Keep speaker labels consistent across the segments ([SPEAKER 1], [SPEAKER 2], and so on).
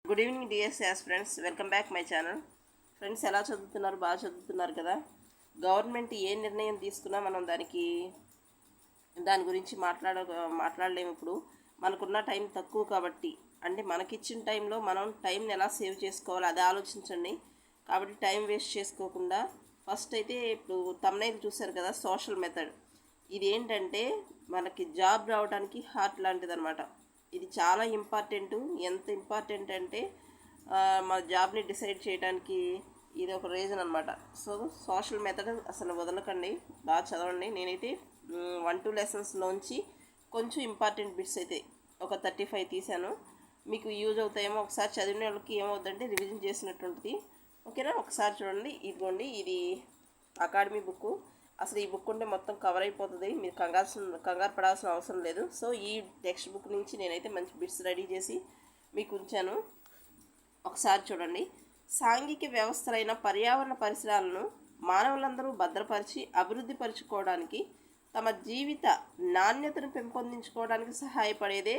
[SPEAKER 1] Good evening dear యాస్ friends, welcome back my channel. Friends, ఎలా చదువుతున్నారు? బాగా చదువుతున్నారు కదా. గవర్నమెంట్ ఏ నిర్ణయం తీసుకున్నా మనం దాని గురించి మాట్లాడలేము. ఇప్పుడు మనకున్న టైం తక్కువ కాబట్టి, అంటే మనకిచ్చిన టైంలో మనం టైంని ఎలా సేవ్ చేసుకోవాలో అది ఆలోచించండి. కాబట్టి టైం వేస్ట్ చేసుకోకుండా ఫస్ట్ అయితే ఇప్పుడు తమ్నైల్ చూశారు కదా, సోషల్ మెథడ్. ఇది ఏంటంటే మనకి జాబ్ రావడానికి హార్ట్ లాంటిది అనమాట. ఇది చాలా ఇంపార్టెంటు. ఎంత ఇంపార్టెంట్ అంటే మన జాబ్ని డిసైడ్ చేయడానికి ఇది ఒక రీజన్ అనమాట. సో సోషల్ మెథడ్ అసలు వదలకండి, బాగా చదవండి. నేనైతే 1-2 లెసన్స్లోంచి కొంచెం ఇంపార్టెంట్ బిట్స్ అయితే ఒక 35 తీశాను. మీకు యూజ్ అవుతాయేమో. ఒకసారి చదివిన వాళ్ళకి ఏమవుతుందంటే రివిజన్ చేసినట్టు ఉంటుంది. ఓకేనా? ఒకసారి చూడండి. ఇదిగోండి, ఇది అకాడమీ బుక్. అసలు ఈ బుక్ ఉంటే మొత్తం కవర్ అయిపోతుంది, మీరు కంగారు పడాల్సిన అవసరం లేదు. సో ఈ టెక్స్ట్ బుక్ నుంచి నేనైతే మంచి బిట్స్ రెడీ చేసి మీకు ఉంచాను. ఒకసారి చూడండి. సాంఘిక వ్యవస్థలైన పర్యావరణ పరిసరాలను మానవులందరూ భద్రపరిచి అభివృద్ధి పరుచుకోవడానికి, తమ జీవిత నాణ్యతను పెంపొందించుకోవడానికి సహాయపడేదే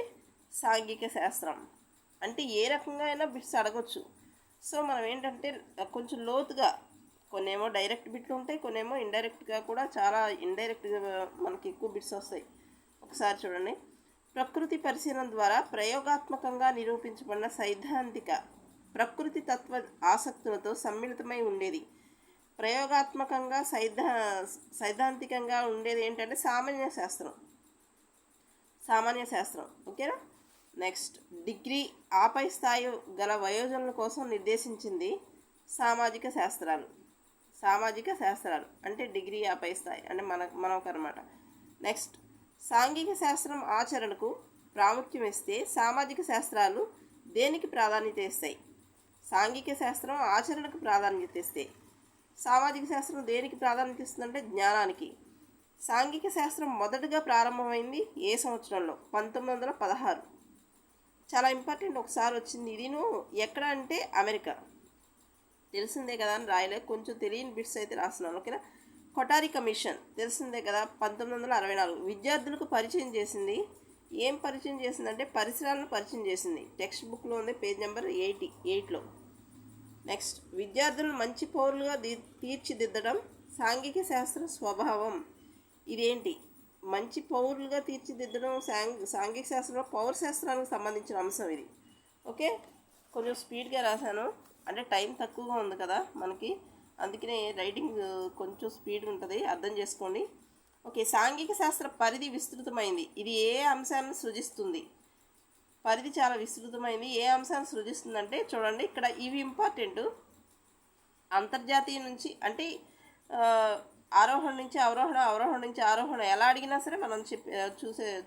[SPEAKER 1] సాంఘిక శాస్త్రం. అంటే ఏ రకంగా అయినా బిట్స్ అడగొచ్చు. సో మనం ఏంటంటే కొంచెం లోతుగా, కొన్నేమో డైరెక్ట్ బిట్లు ఉంటాయి, కొన్నేమో ఇండైరెక్ట్గా కూడా, చాలా ఇండైరెక్ట్గా మనకి ఎక్కువ బిట్స్ వస్తాయి. ఒకసారి చూడండి. ప్రకృతి పరిశీలన ద్వారా ప్రయోగాత్మకంగా నిరూపించబడిన సైద్ధాంతిక ప్రకృతి తత్వ ఆసక్తులతో సమ్మిళితమై ఉండేది. ప్రయోగాత్మకంగా సైద్ధాంతికంగా ఉండేది ఏంటంటే సామాన్య శాస్త్రం. ఓకేనా? నెక్స్ట్, డిగ్రీ ఆపై స్థాయి గల వయోజనుల కోసం నిర్దేశించింది సామాజిక శాస్త్రాలు అంటే డిగ్రీ ఆపై స్థాయి అంటే మనకన్నమాట. నెక్స్ట్, సాంఘిక శాస్త్రం ఆచరణకు ప్రాముఖ్యం ఇస్తే సామాజిక శాస్త్రాలు దేనికి ప్రాధాన్యత ఇస్తాయి? సాంఘిక శాస్త్రం ఆచరణకు ప్రాధాన్యత ఇస్తే సామాజిక శాస్త్రం దేనికి ప్రాధాన్యత ఇస్తుందంటే జ్ఞానానికి. సాంఘిక శాస్త్రం మొదటగా ప్రారంభమైంది ఏ సంవత్సరంలో? 1916. చాలా ఇంపార్టెంట్. ఒకసారి వచ్చింది. ఇదిను ఎక్కడ అంటే అమెరికా. తెలిసిందే కదా అని రాయలే, కొంచెం తెలియని బిట్స్ అయితే రాస్తున్నాను. ఓకేనా? కొఠారి కమిషన్ తెలిసిందే కదా, 1964. విద్యార్థులకు పరిచయం చేసింది. ఏం పరిచయం చేసిందంటే పరిసరాలను పరిచయం చేసింది. టెక్స్ట్ బుక్లో ఉంది, పేజ్ నెంబర్ 88లో. నెక్స్ట్, విద్యార్థులను మంచి పౌరులుగా తీర్చిదిద్దడం సాంఘిక శాస్త్ర స్వభావం. ఇదేంటి? మంచి పౌరులుగా తీర్చిదిద్దడం సాంఘిక శాస్త్రంలో పౌర శాస్త్రానికి సంబంధించిన అంశం ఇది. ఓకే, కొంచెం స్పీడ్గా రాశాను, అంటే టైం తక్కువగా ఉంది కదా మనకి, అందుకనే రైటింగ్ కొంచెం స్పీడ్ ఉంటుంది, అర్థం చేసుకోండి. ఓకే, సాంఘిక శాస్త్ర పరిధి విస్తృతమైంది. ఇది ఏ అంశాలను సృజిస్తుంది? పరిధి చాలా విస్తృతమైంది. ఏ అంశాన్ని సృజిస్తుందంటే చూడండి, ఇక్కడ ఇవి ఇంపార్టెంట్. అంతర్జాతీయ నుంచి అంటే ఆరోహణ నుంచి అవరోహణ, అవరోహణ నుంచి ఆరోహణ, ఎలా అడిగినా సరే మనం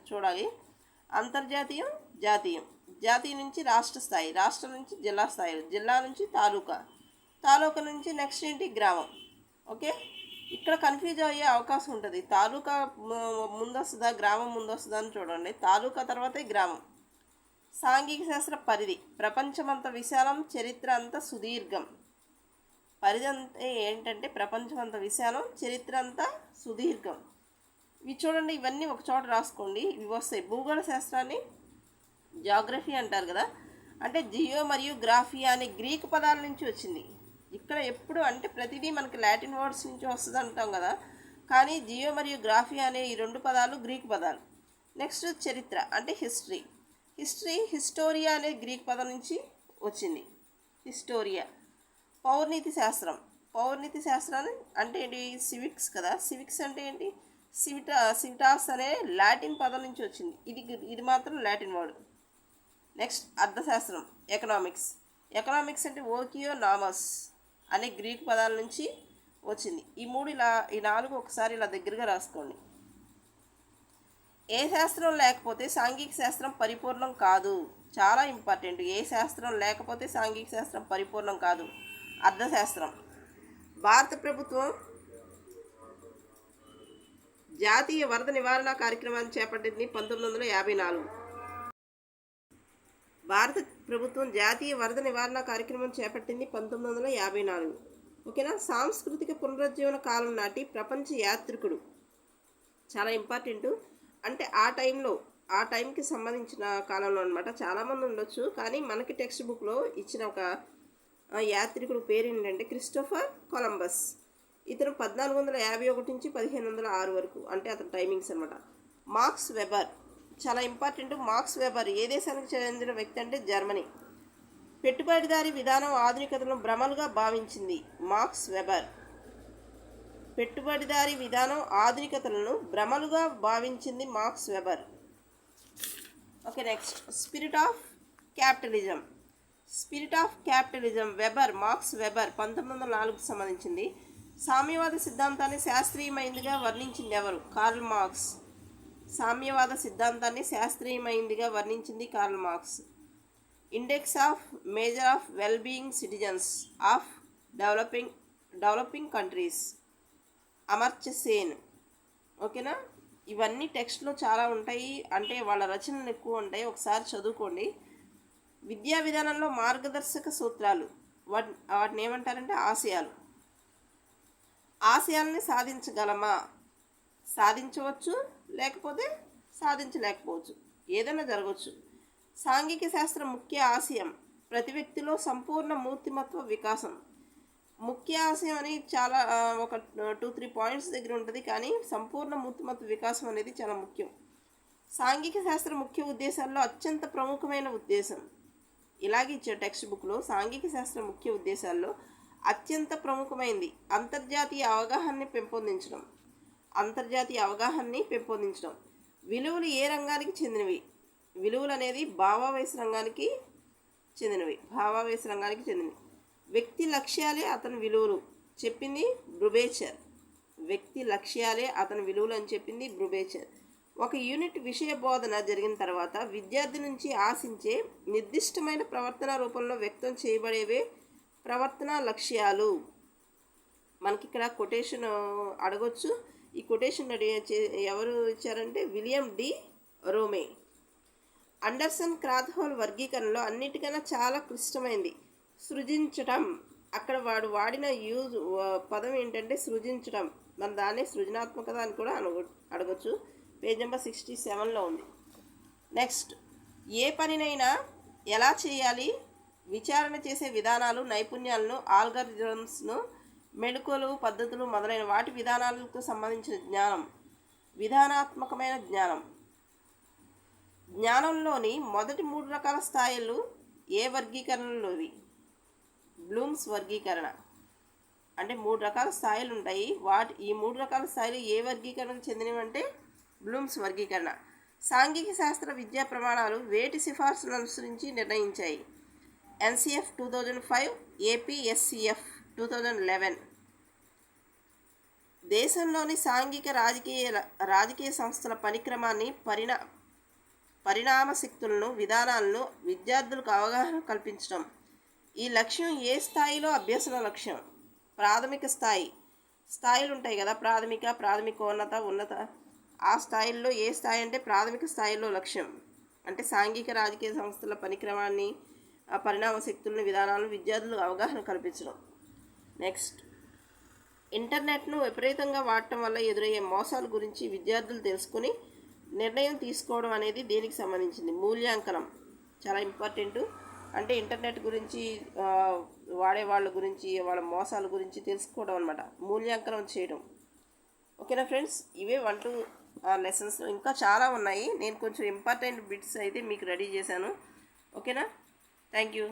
[SPEAKER 1] చూడాలి. అంతర్జాతీయం, జాతీయం, జాతీయ నుంచి రాష్ట్ర స్థాయి, రాష్ట్రం నుంచి జిల్లా స్థాయి, జిల్లా నుంచి తాలూకా, తాలూకా నుంచి నెక్స్ట్ ఏంటి? గ్రామం. ఓకే, ఇక్కడ కన్ఫ్యూజ్ అయ్యే అవకాశం ఉంటుంది. తాలూకా ముందొస్తుందా, గ్రామం ముందొస్తుందా అని చూడండి. తాలూకా తర్వాతే గ్రామం. సాంఘిక శాస్త్ర పరిధి ప్రపంచమంత విశాలం, చరిత్ర అంత సుదీర్ఘం. పరిధి అంటే ఏంటంటే ప్రపంచమంత విశాలం, చరిత్ర అంతా సుదీర్ఘం. ఇవి చూడండి, ఇవన్నీ ఒక చోట రాసుకోండి, ఇవి వస్తాయి. భూగోళ శాస్త్రాన్ని జాగ్రఫీ అంటారు కదా, అంటే జియో మరియు గ్రాఫియా అనే గ్రీకు పదాల నుంచి వచ్చింది. ఇక్కడ ఎప్పుడు అంటే ప్రతిదీ మనకి లాటిన్ వర్డ్స్ నుంచి వస్తుంది అంటాం కదా, కానీ జియో మరియు గ్రాఫియా అనే ఈ 2 పదాలు గ్రీకు పదాలు. నెక్స్ట్, చరిత్ర అంటే హిస్టోరియా అనే గ్రీక్ పదం నుంచి వచ్చింది, హిస్టోరియా. పౌర్ణీతి శాస్త్రాన్ని అంటే ఏంటి? సివిక్స్ కదా. సివిక్స్ అంటే ఏంటి? సివిటాస్ అనే లాటిన్ పదం నుంచి వచ్చింది. ఇది మాత్రం లాటిన్ వర్డ్. నెక్స్ట్, అర్థశాస్త్రం ఎకనామిక్స్ అంటే ఓకియో నామస్ అనే గ్రీక్ పదాల నుంచి వచ్చింది. ఈ 4 ఒకసారి ఇలా దగ్గరగా రాసుకోండి. ఏ శాస్త్రం లేకపోతే సాంఘిక శాస్త్రం పరిపూర్ణం కాదు. చాలా ఇంపార్టెంట్. ఏ శాస్త్రం లేకపోతే సాంఘిక శాస్త్రం పరిపూర్ణం కాదు. అర్థశాస్త్రం. భారత ప్రభుత్వం జాతీయ వరద నివారణ కార్యక్రమాన్ని చేపట్టింది 1954. భారత ప్రభుత్వం జాతీయ వరద నివారణ కార్యక్రమం చేపట్టింది 1954. ఓకేనా? సాంస్కృతిక పునరుజ్జీవన కాలం నాటి ప్రపంచ యాత్రికుడు. చాలా ఇంపార్టెంటు. అంటే ఆ టైంలో ఆ టైంకి సంబంధించిన కాలంలో అనమాట. చాలామంది ఉండొచ్చు, కానీ మనకి టెక్స్ట్ బుక్లో ఇచ్చిన ఒక యాత్రికుడు పేరు ఏంటంటే క్రిస్టోఫర్ కొలంబస్. ఇతను 1451 నుంచి 1506 వరకు, అంటే అతని టైమింగ్స్ అనమాట. మాక్స్ వెబర్ చాలా ఇంపార్టెంట్. మాక్స్ వెబర్ ఏ దేశానికి చెందిన వ్యక్తి అంటే జర్మనీ. పెట్టుబడిదారీ విధానం ఆధునికతను భ్రమలుగా భావించింది. Max Weber. పెట్టుబడిదారీ విధానం ఆధునికతలను భ్రమలుగా భావించింది Max Weber. Okay, next spirit of capitalism. Spirit of capitalism Weber, Max Weber 1904కు సంబంధించింది. సామ్యవాద సిద్ధాంతాన్ని శాస్త్రీయమైందిగా వర్ణించింది ఎవరు? Karl Marx. సామ్యవాద సిద్ధాంతాన్ని శాస్త్రీయమైందిగా వర్ణించింది Karl Marx. Index of measure of well being citizens of developing countries, Amartya Sen. ఓకేనా, ఇవన్నీ టెక్స్ట్లో చాలా ఉంటాయి, అంటే వాళ్ళ రచనలు ఎక్కువ ఉంటాయి, ఒకసారి చదువుకోండి. విద్యా విధానంలో మార్గదర్శక సూత్రాలు, వాటిని ఏమంటారంటే ఆశయాలు. ఆశయాలని సాధించగలమా? సాధించవచ్చు, లేకపోతే సాధించలేకపోవచ్చు, ఏదైనా జరగవచ్చు. సాంఘిక శాస్త్రం ముఖ్య ఆశయం ప్రతి వ్యక్తిలో సంపూర్ణ మూర్తిమత్వ వికాసం. ముఖ్య ఆశయం అని చాలా ఒక 2-3 పాయింట్స్ దగ్గర ఉంటుంది, కానీ సంపూర్ణ మూర్తిమత్వ వికాసం అనేది చాలా ముఖ్యం. సాంఘిక శాస్త్ర ముఖ్య ఉద్దేశాల్లో అత్యంత ప్రముఖమైన ఉద్దేశం, ఇలాగే ఇచ్చే టెక్స్ట్ బుక్లో సాంఘిక శాస్త్ర ముఖ్య ఉద్దేశాల్లో అత్యంత ప్రముఖమైనది అంతర్జాతీయ అవగాహనని పెంపొందించడం. అంతర్జాతీయ అవగాహనని పెంపొందించడం. విలువలు ఏ రంగానికి చెందినవి? విలువలు అనేది భావావేశ రంగానికి చెందినవి. వ్యక్తి లక్ష్యాలే అతని విలువలు చెప్పింది బ్రుబేచర్. వ్యక్తి లక్ష్యాలే అతని విలువలు అని చెప్పింది బ్రుబేచర్. ఒక యూనిట్ విషయ బోధన జరిగిన తర్వాత విద్యార్థి నుంచి ఆశించే నిర్దిష్టమైన ప్రవర్తన రూపంలో వ్యక్తం చేయబడేవే ప్రవర్తన లక్ష్యాలు. మనకి ఇక్కడ కొటేషన్ అడగొచ్చు. ఈ కొటేషన్ ఎవరు ఇచ్చారంటే విలియం డి రోమే. అండర్సన్ క్రాత్హోల్ వర్గీకరణలో అన్నిటికన్నా చాలా క్లిష్టమైంది సృజించటం. అక్కడ వాడిన పదం ఏంటంటే సృజించటం. మన దాన్ని సృజనాత్మకత అని కూడా అడగొచ్చు. పేజ్ నెంబర్ 67లో ఉంది. నెక్స్ట్, ఏ పనినైనా ఎలా చేయాలి, విచారణ చేసే విధానాలు, నైపుణ్యాలను, ఆల్గరిథమ్స్ను, మెళకువలు, పద్ధతులు మొదలైన వాటి విధానాలకు సంబంధించిన జ్ఞానం విధానాత్మకమైన జ్ఞానం. జ్ఞానంలోని మొదటి 3 రకాల స్థాయిలు ఏ వర్గీకరణలోవి? బ్లూమ్స్ వర్గీకరణ. అంటే 3 రకాల స్థాయిలు ఉంటాయి. ఈ 3 రకాల స్థాయిలు ఏ వర్గీకరణకు చెందినవంటే బ్లూమ్స్ వర్గీకరణ. సాంఘిక శాస్త్ర విద్యా ప్రమాణాలు వేటి సిఫార్సులను అనుసరించి నిర్ణయించాయి? NCF 2005, APSCF 2011. దేశంలోని సాంఘిక రాజకీయ సంస్థల పనిక్రమాన్ని, పరిణామ శక్తులను, విధానాలను విద్యార్థులకు అవగాహన కల్పించడం. ఈ లక్ష్యం ఏ స్థాయిలో అభ్యసన లక్ష్యం? ప్రాథమిక స్థాయిలు ఉంటాయి కదా, ప్రాథమికోన్నత, ఉన్నత. ఆ స్థాయిల్లో ఏ స్థాయి అంటే ప్రాథమిక స్థాయిలో లక్ష్యం అంటే సాంఘిక రాజకీయ సంస్థల పనిక్రమాన్ని, పరిణామ శక్తులను, విధానాలను విద్యార్థులకు అవగాహన కల్పించడం. నెక్స్ట్, ఇంటర్నెట్ను విపరీతంగా వాడటం వల్ల ఎదురయ్యే మోసాల గురించి విద్యార్థులు తెలుసుకుని నిర్ణయం తీసుకోవడం అనేది దేనికి సంబంధించింది? మూల్యాంకనం. చాలా ఇంపార్టెంట్. అంటే ఇంటర్నెట్ గురించి, వాడే వాళ్ళ గురించి, వాళ్ళ మోసాల గురించి తెలుసుకోవడం అనమాట, మూల్యాంకనం చేయడం. ఓకేనా ఫ్రెండ్స్, ఇవే 1-2 లెసన్స్. ఇంకా చాలా ఉన్నాయి. నేను కొంచెం ఇంపార్టెంట్ బిట్స్ అయితే మీకు రెడీ చేశాను. ఓకేనా, థ్యాంక్ యూ.